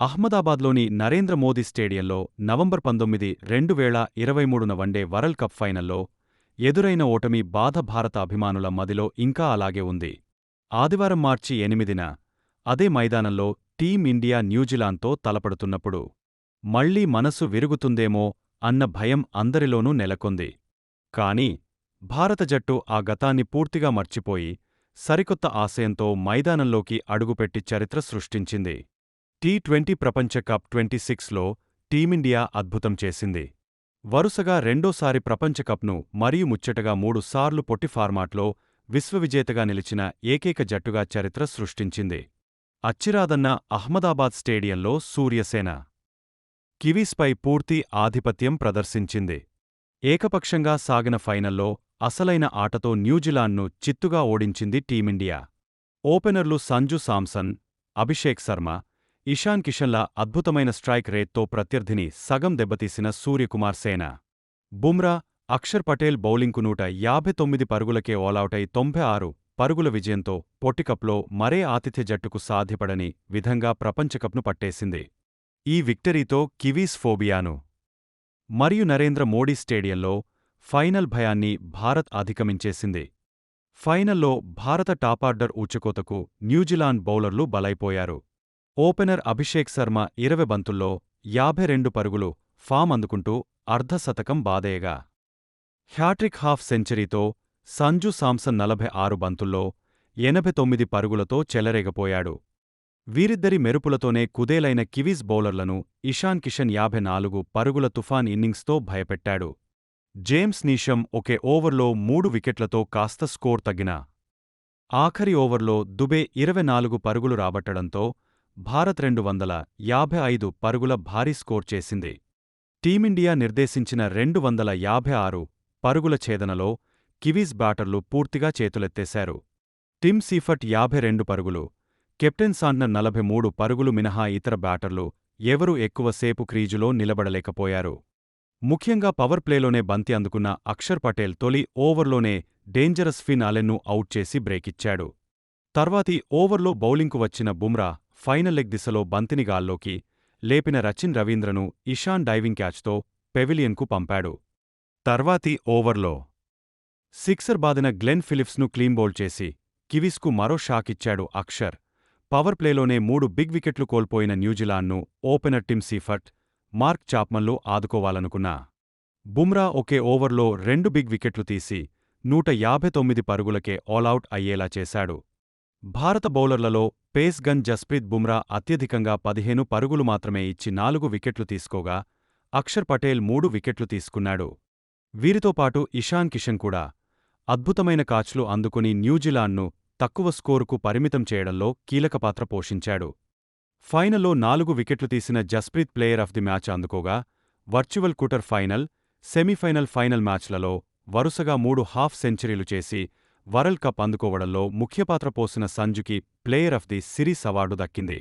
అహ్మదాబాద్లోని నరేంద్ర మోదీ స్టేడియంలో November 19, 2023న one day world cup ఫైనల్లో ఎదురైన ఓటమి బాధ భారత అభిమానుల మదిలో ఇంకా అలాగే ఉంది. ఆదివారం మార్చి 8న అదే మైదానంలో టీమిండియా న్యూజిలాండ్తో తలపడుతున్నప్పుడు మళ్లీ మనసు విరుగుతుందేమో అన్న భయం అందరిలోనూ నెలకొంది. కానీ భారత జట్టు ఆ గతాన్ని పూర్తిగా మర్చిపోయి సరికొత్త ఆశయంతో మైదానంలోకి అడుగుపెట్టి చరిత్ర సృష్టించింది. టీ20 ప్రపంచ కప్ 26లో టీమిండియా అద్భుతం చేసింది. వరుసగా రెండోసారి ప్రపంచకప్ను మరియు ముచ్చటగా 3 సార్లు పొట్టి ఫార్మాట్లో విశ్వవిజేతగా నిలిచిన ఏకైక జట్టుగా చరిత్ర సృష్టించింది. అచ్చిరాదన్న అహ్మదాబాద్ స్టేడియంలో సూర్యసేన కివీస్పై పూర్తి ఆధిపత్యం ప్రదర్శించింది. ఏకపక్షంగా సాగిన ఫైనల్లో అసలైన ఆటతో న్యూజిలాండ్ను చిత్తుగా ఓడించింది టీమిండియా. ఓపెనర్లు సంజు శాంసన్, అభిషేక్ శర్మ, ఇషాన్ కిషన్ల అద్భుతమైన స్ట్రైక్ రేట్తో ప్రత్యర్థిని సగం దెబ్బతీసిన సూర్యకుమార్ సేన, బుమ్రా, అక్షర్ పటేల్ బౌలింగ్కు 159 పరుగులకే ఆలౌటై 96 పరుగుల విజయంతో పొట్టికప్లో మరే ఆతిథ్య జట్టుకు సాధ్యపడని విధంగా ప్రపంచకప్ను పట్టేసింది. ఈ విక్టరీతో కివీస్ ఫోబియాను మరియు నరేంద్ర మోడీ స్టేడియంలో ఫైనల్ భయాన్ని భారత్ అధిగమించేసింది. ఫైనల్లో భారత టాపార్డర్ ఊచకోతకు న్యూజిలాండ్ బౌలర్లు బలైపోయారు. ఓపెనర్ అభిషేక్ శర్మ 20 బంతుల్లో 52 పరుగులు ఫామ్ అందుకుంటూ అర్ధశతకం బాదేయగా, హ్యాట్రిక్ హాఫ్ సెంచరీతో సంజు శాంసన్ 46 బంతుల్లో 89 పరుగులతో చెలరేగపోయాడు. వీరిద్దరి మెరుపులతోనే కుదేలైన కివీస్ బౌలర్లను ఇషాన్ కిషన్ 54 పరుగుల తుఫాన్ ఇన్నింగ్స్తో భయపెట్టాడు. జేమ్స్ నీషమ్ ఒకే ఓవర్లో 3 వికెట్లతో కాస్త స్కోర్ తగ్గినా ఆఖరి ఓవర్లో దుబే 24 పరుగులు రాబట్టడంతో భారత్ 255 పరుగుల భారీ స్కోర్ చేసింది. టీమిండియా నిర్దేశించిన 256 పరుగుల ఛేదనలో కివీస్ బ్యాటర్లు పూర్తిగా చేతులెత్తేశారు. టిమ్ సీఫర్ట్ 52 పరుగులు, కెప్టెన్ సాంట్నర్ 43 పరుగులు మినహా ఇతర బ్యాటర్లు ఎవరూ ఎక్కువసేపు క్రీజులో నిలబడలేకపోయారు. ముఖ్యంగా పవర్ ప్లేలోనే బంతి అందుకున్న అక్షర్ పటేల్ తొలి ఓవర్లోనే డేంజరస్ ఫిన్ అలెన్ను అవుట్ చేసి బ్రేకిచ్చాడు. తర్వాతి ఓవర్లో బౌలింగ్కు వచ్చిన బుమ్రా ఫైనల్ లెగ్ దిశలో బంతిని గాల్లోకి లేపిన రచిన్ రవీంద్రను ఇషాన్ డైవింగ్ క్యాచ్తో పెవిలియన్కు పంపాడు. తర్వాతి ఓవర్లో సిక్సర్ బాదిన గ్లెన్ ఫిలిప్స్ను క్లీన్బౌల్డ్ చేసి కివీస్కు మరో షాకిచ్చాడు అక్షర్. పవర్ ప్లేలోనే 3 బిగ్ వికెట్లు కోల్పోయిన న్యూజిలాండ్ను ఓపెనర్ టిమ్ సీఫర్ట్, మార్క్ చాప్మన్లు ఆదుకోవాలనుకున్నా బుమ్రా ఒకే ఓవర్లో 2 బిగ్ వికెట్లు తీసి 159 పరుగులకే ఆలౌట్ అయ్యేలా చేశాడు. భారత బౌలర్లలో పేస్ గన్ జస్ప్రీత్ బుమ్రా అత్యధికంగా 15 పరుగులు మాత్రమే ఇచ్చి 4 వికెట్లు తీసుకోగా, అక్షర్ పటేల్ 3 వికెట్లు తీసుకున్నాడు. వీరితో పాటు ఇషాన్ కిషన్ కూడా అద్భుతమైన కాచ్లు అందుకుని న్యూజిలాండ్ను తక్కువ స్కోరుకు పరిమితం చేయడంలో కీలక పాత్ర పోషించాడు. ఫైనల్లో 4 వికెట్లు తీసిన Jasprit player of the match అందుకోగా, virtual quarter final, semifinal final మ్యాచ్లలో వరుసగా 3 హాఫ్ సెంచరీలు చేసి వరల్డ్ కప్ అందుకోవడంలో ముఖ్యపాత్ర పోసిన సంజుకి player of the series award దక్కింది.